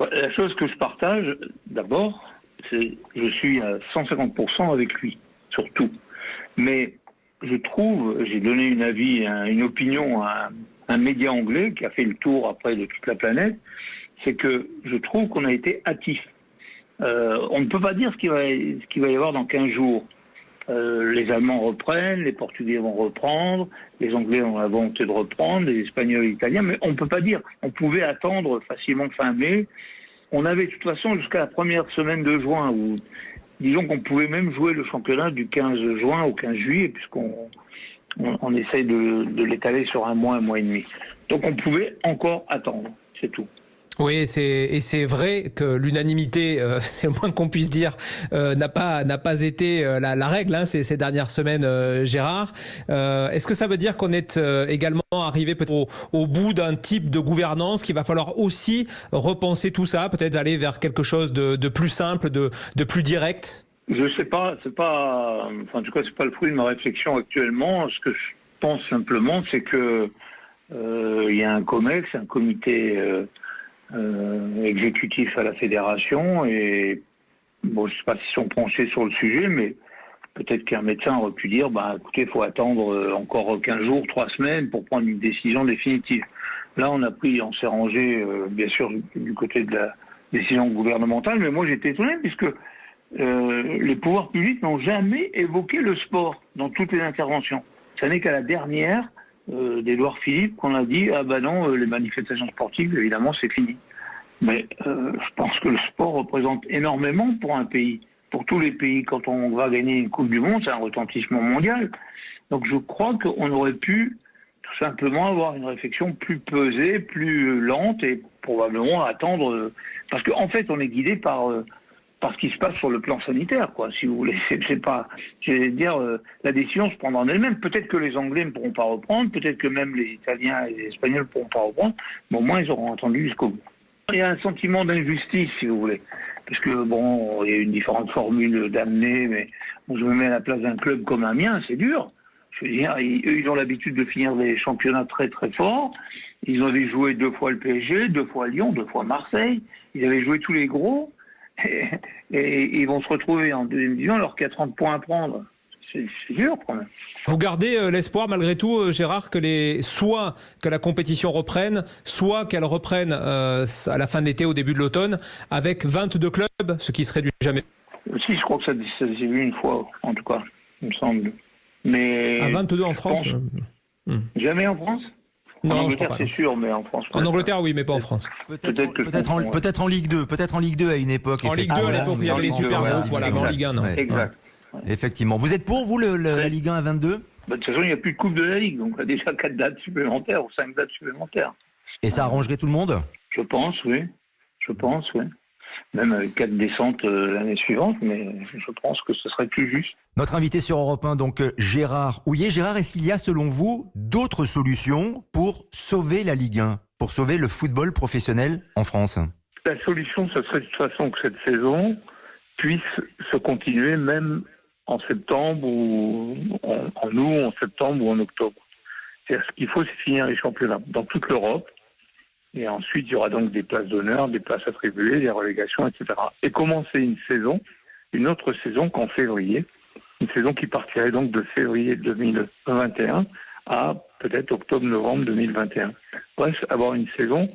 La chose que je partage, d'abord, c'est je suis à 150% avec lui, surtout. Mais je trouve, j'ai donné une opinion à un média anglais qui a fait le tour après de toute la planète, c'est que je trouve qu'on a été hâtif. On ne peut pas dire ce qu'il va y avoir dans 15 jours. Les Allemands reprennent, les Portugais vont reprendre, les Anglais ont la volonté de reprendre, les Espagnols et les Italiens, mais on ne peut pas dire. On pouvait attendre facilement fin mai. On avait de toute façon jusqu'à la première semaine de juin, où disons qu'on pouvait même jouer le championnat du 15 juin au 15 juillet, puisqu'on essaye de l'étaler sur un mois et demi. Donc on pouvait encore attendre, c'est tout. Oui, c'est vrai que l'unanimité, c'est le moins qu'on puisse dire, n'a pas été la règle ces dernières semaines, Gérard. Est-ce que ça veut dire qu'on est également arrivé peut-être au bout d'un type de gouvernance, qu'il va falloir aussi repenser tout ça, peut-être aller vers quelque chose de plus simple, de plus direct? Je sais pas, en tout cas, c'est pas le fruit de ma réflexion actuellement. Ce que je pense simplement, c'est que il y a un COMEX, un comité exécutif à la fédération, et bon, je sais pas s'ils sont penchés sur le sujet, mais peut-être qu'un médecin aurait pu dire, écoutez, il faut attendre encore 15 jours, 3 semaines pour prendre une décision définitive. Là, on s'est rangé, bien sûr, du côté de la décision gouvernementale, mais moi j'étais étonné puisque les pouvoirs publics n'ont jamais évoqué le sport dans toutes les interventions. Ce n'est qu'à la dernière d'Édouard Philippe qu'on a dit non, les manifestations sportives, évidemment, c'est fini. Mais je pense que le sport représente énormément pour un pays, pour tous les pays. Quand on va gagner une Coupe du Monde, c'est un retentissement mondial. Donc je crois qu'on aurait pu tout simplement avoir une réflexion plus pesée, plus lente, et probablement attendre, parce qu'en fait on est guidé par ce qui se passe sur le plan sanitaire, quoi. Si vous voulez, c'est pas, je vais dire, la décision se prendra en elle-même. Peut-être que les Anglais ne pourront pas reprendre, peut-être que même les Italiens et les Espagnols ne pourront pas reprendre, mais au moins ils auront entendu jusqu'au bout. Il y a un sentiment d'injustice, si vous voulez, parce que bon, il y a une différente formule d'amener, mais bon, je me mets à la place d'un club comme un mien, c'est dur. Je veux dire, ils ont l'habitude de finir des championnats très très forts. Ils avaient joué 2 fois le PSG, 2 fois Lyon, 2 fois Marseille. Ils avaient joué tous les gros. Et ils vont se retrouver en deuxième division alors qu'il y a 30 points à prendre. C'est dur quand même. Vous gardez l'espoir malgré tout, Gérard, soit que la compétition reprenne, soit qu'elle reprenne à la fin de l'été, au début de l'automne, avec 22 clubs, ce qui serait du jamais. Si, je crois que ça s'est vu une fois, en tout cas, il me semble. Mais à 22 en France Jamais en France? Non, en Angleterre, je crois pas, c'est sûr, mais en France. En Angleterre, oui, mais pas en France. Peut-être en Ligue 2. Peut-être en Ligue 2 à une époque. En Ligue 2, à l'époque, il y avait les super groupes, voilà, mais en Ligue 1, non. Exact. Ouais. Effectivement. Vous êtes pour, vous, la Ligue 1 à 22 ? De toute façon, il n'y a plus de Coupe de la Ligue, donc il y a déjà 4 dates supplémentaires ou 5 dates supplémentaires. Et ça arrangerait tout le monde ? Je pense, oui. Même avec 4 descentes l'année suivante, mais je pense que ce serait plus juste. Notre invité sur Europe 1, donc Gérard Houllier. Gérard, est-ce qu'il y a, selon vous, d'autres solutions pour sauver la Ligue 1, pour sauver le football professionnel en France ? La solution, ce serait de toute façon que cette saison puisse se continuer même en septembre ou en août, en septembre ou en octobre. C'est-à-dire, ce qu'il faut, c'est finir les championnats dans toute l'Europe. Et ensuite, il y aura donc des places d'honneur, des places attribuées, des relégations, etc. Et commencer une autre saison qu'en février. Une saison qui partirait donc de février 2021 à peut-être octobre-novembre 2021. Bref, avoir une saison,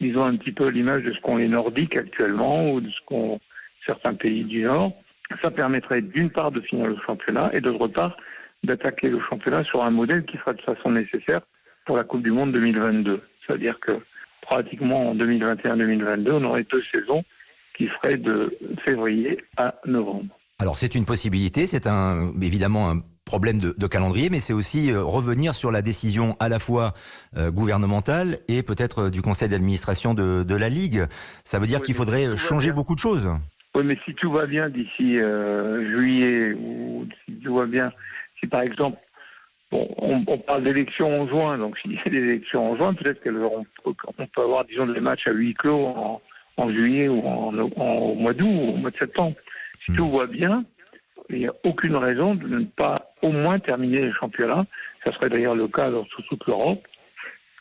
disons un petit peu l'image de ce qu'ont les Nordiques actuellement ou de ce qu'ont certains pays du Nord. Ça permettrait d'une part de finir le championnat et d'autre part d'attaquer le championnat sur un modèle qui sera de façon nécessaire pour la Coupe du Monde 2022. C'est-à-dire que pratiquement en 2021-2022, on aurait 2 saisons qui seraient de février à novembre. Alors c'est une possibilité, c'est évidemment un problème de calendrier, mais c'est aussi revenir sur la décision à la fois gouvernementale et peut-être du conseil d'administration de la Ligue. Ça veut dire qu'il faudrait changer beaucoup de choses. Oui, mais si tout va bien d'ici juillet, ou si tout va bien, si par exemple, on parle d'élections en juin, donc s'il y a des élections en juin, peut-être on peut avoir, disons, des matchs à huis clos en juillet ou au mois d'août ou au mois de septembre. Si tout va bien, il n'y a aucune raison de ne pas au moins terminer les championnats. Ça serait d'ailleurs le cas dans toute l'Europe.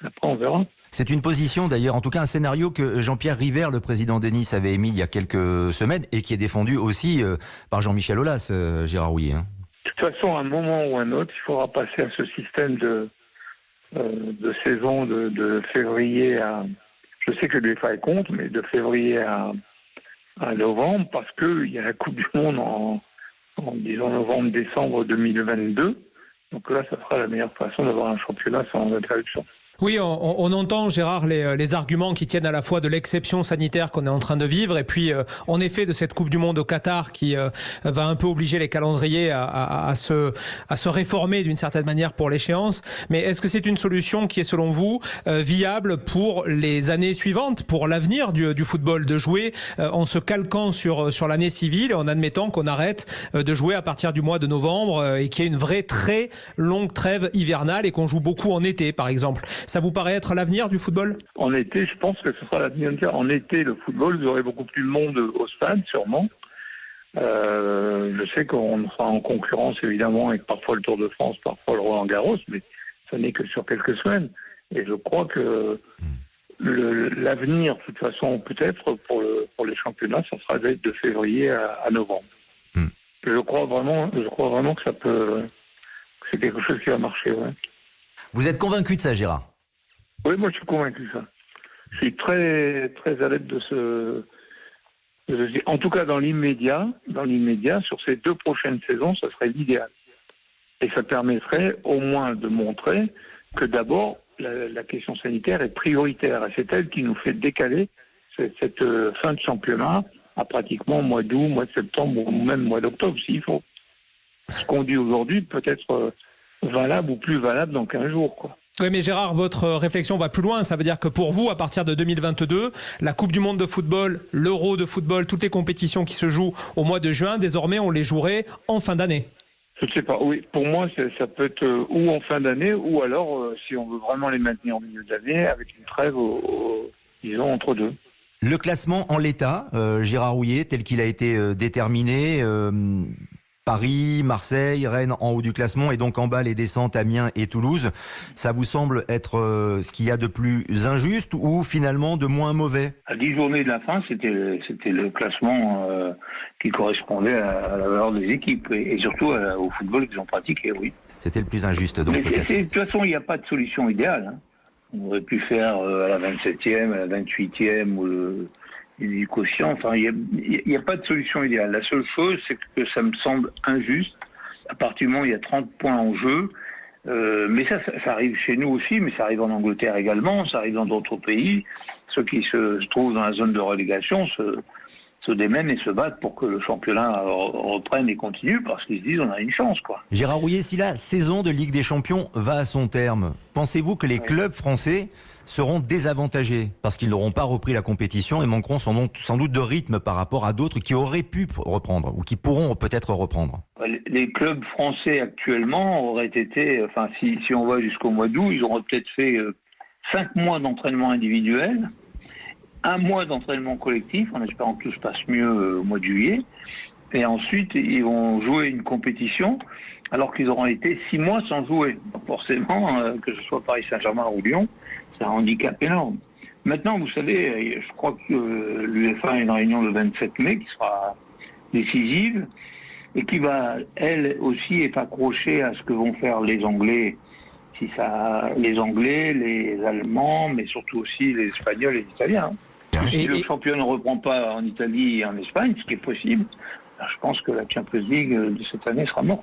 Après, on verra. C'est une position d'ailleurs, en tout cas un scénario que Jean-Pierre River, le président de Nice, avait émis il y a quelques semaines et qui est défendu aussi par Jean-Michel Aulas, Gérard Rouillet. Hein. De toute façon, à un moment ou à un autre, il faudra passer à ce système de saison de février à... Je sais que l'UEFA est contre, mais de février à novembre, parce qu'il y a la Coupe du Monde en disons novembre-décembre 2022. Donc là, ça sera la meilleure façon d'avoir un championnat sans interruption. Oui, on entend, Gérard, les arguments qui tiennent à la fois de l'exception sanitaire qu'on est en train de vivre et puis, en effet, de cette Coupe du Monde au Qatar qui va un peu obliger les calendriers à se réformer d'une certaine manière pour l'échéance. Mais est-ce que c'est une solution qui est, selon vous, viable pour les années suivantes, pour l'avenir du football, de jouer en se calquant sur l'année civile et en admettant qu'on arrête de jouer à partir du mois de novembre et qu'il y ait une vraie très longue trêve hivernale et qu'on joue beaucoup en été, par exemple? Ça vous paraît être l'avenir du football? En été, je pense que ce sera l'avenir. En été, le football, vous aurez beaucoup plus de monde au stade, sûrement. Je sais qu'on sera en concurrence, évidemment, avec parfois le Tour de France, parfois le Roland-Garros, mais ça n'est que sur quelques semaines. Et je crois que l'avenir, de toute façon, peut-être, pour les championnats, ça sera de février à novembre. Je crois vraiment que que c'est quelque chose qui va marcher, ouais. Vous êtes convaincu de ça, Gérard? Oui, moi je suis convaincu de ça. Je suis très très à l'aise de en tout cas dans l'immédiat, sur ces 2 prochaines saisons, ça serait l'idéal. Et ça permettrait au moins de montrer que d'abord la question sanitaire est prioritaire. Et c'est elle qui nous fait décaler cette fin de championnat à pratiquement mois d'août, mois de septembre ou même mois d'octobre s'il faut. Ce qu'on dit aujourd'hui peut être valable ou plus valable dans 15 jours, quoi. Oui, mais Gérard, votre réflexion va plus loin. Ça veut dire que pour vous, à partir de 2022, la Coupe du Monde de football, l'Euro de football, toutes les compétitions qui se jouent au mois de juin, désormais, on les jouerait en fin d'année. Je ne sais pas. Oui, pour moi, ça peut être ou en fin d'année, ou alors, si on veut vraiment les maintenir en milieu d'année, avec une trêve, disons, entre deux. Le classement en l'état, Gérard Rouillet, tel qu'il a été déterminé... Paris, Marseille, Rennes en haut du classement et donc en bas les descentes Amiens et Toulouse. Ça vous semble être ce qu'il y a de plus injuste ou finalement de moins mauvais? À 10 journées de la fin, c'était le classement qui correspondait à la valeur des équipes et surtout au football qu'ils ont pratiqué, oui. C'était le plus injuste donc peut-être. De toute façon, il n'y a pas de solution idéale. Hein. On aurait pu faire à la 27e, à la 28e ou du quotient, enfin, il n'y a pas de solution idéale. La seule chose, c'est que ça me semble injuste. À partir du moment où il y a 30 points en jeu, mais ça arrive chez nous aussi, mais ça arrive en Angleterre également, ça arrive dans d'autres pays. Ceux qui se trouvent dans la zone de relégation se démènent et se battent pour que le championnat reprenne et continue, parce qu'ils se disent on a une chance, quoi. Gérard Rouillet, si la saison de Ligue des Champions va à son terme, pensez-vous que les clubs français seront désavantagés parce qu'ils n'auront pas repris la compétition et manqueront sans doute de rythme par rapport à d'autres qui auraient pu reprendre ou qui pourront peut-être reprendre? Les clubs français actuellement auraient été, enfin si on va jusqu'au mois d'août, ils auraient peut-être fait 5 mois d'entraînement individuel, 1 mois d'entraînement collectif, en espérant que tout se passe mieux au mois de juillet, et ensuite ils vont jouer une compétition alors qu'ils auront été 6 mois sans jouer. Forcément, que ce soit Paris Saint-Germain ou Lyon, c'est un handicap énorme. Maintenant, vous savez, je crois que l'UEFA a une réunion le 27 mai qui sera décisive et qui va, elle aussi, être accrochée à ce que vont faire les Anglais, les Anglais, les Allemands, mais surtout aussi les Espagnols et les Italiens. Si le championnat ne reprend pas en Italie et en Espagne, ce qui est possible, je pense que la Champions League de cette année sera morte.